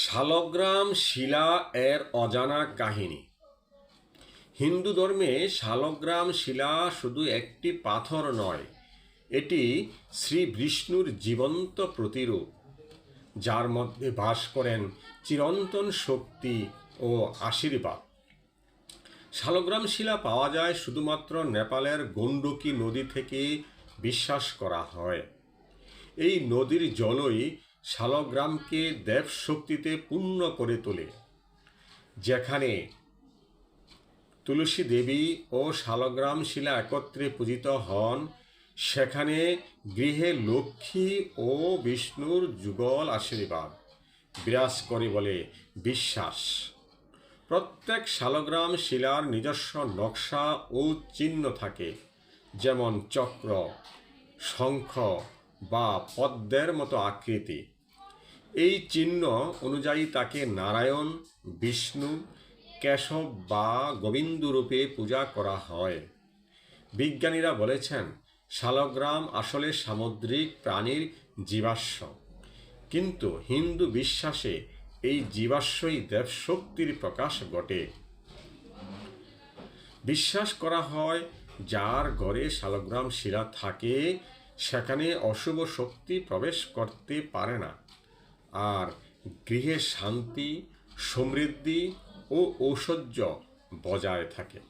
শালগ্রাম শিলা এর অজানা কাহিনী। হিন্দু ধর্মে শালগ্রাম শিলা শুধু একটি পাথর নয়, এটি শ্রী বিষ্ণুর জীবন্ত প্রতিরূপ, যার মধ্যে বাস করেন চিরন্তন শক্তি ও আশীর্বাদ। শালগ্রাম শিলা পাওয়া যায় শুধুমাত্র নেপালের গণ্ডকী নদী থেকে। বিশ্বাস করা হয় এই নদীর জলই শালগ্রামকে দেবশক্তিতে পূর্ণ করে তোলে। যেখানে তুলসী দেবী ও শালগ্রাম শিলা একত্রে পূজিত হন, সেখানে গৃহে লক্ষ্মী ও বিষ্ণুর যুগল আশীর্বাদ বিরাজ করে বলে বিশ্বাস। প্রত্যেক শালগ্রাম শিলার নিজস্ব নকশা ও চিহ্ন থাকে, যেমন চক্র, শঙ্খ বা পদ্মের মতো আকৃতি। এই চিহ্ন অনুযায়ী তাকে নারায়ণ, বিষ্ণু, কেশব বা গোবিন্দ রূপে পূজা করা হয়। বিজ্ঞানীরা বলেছেন শালগ্রাম আসলে সামুদ্রিক প্রাণীর জীবাশ্ম, কিন্তু হিন্দু বিশ্বাসে এই জীবাশ্মই দেবশক্তির প্রকাশ ঘটে। বিশ্বাস করা হয় যার ঘরে শালগ্রাম শিলা থাকে সেখানে অশুভ শক্তি প্রবেশ করতে পারে না, আর গৃহে শান্তি, সমৃদ্ধি ও ঐশ্বর্য বজায় থাকে।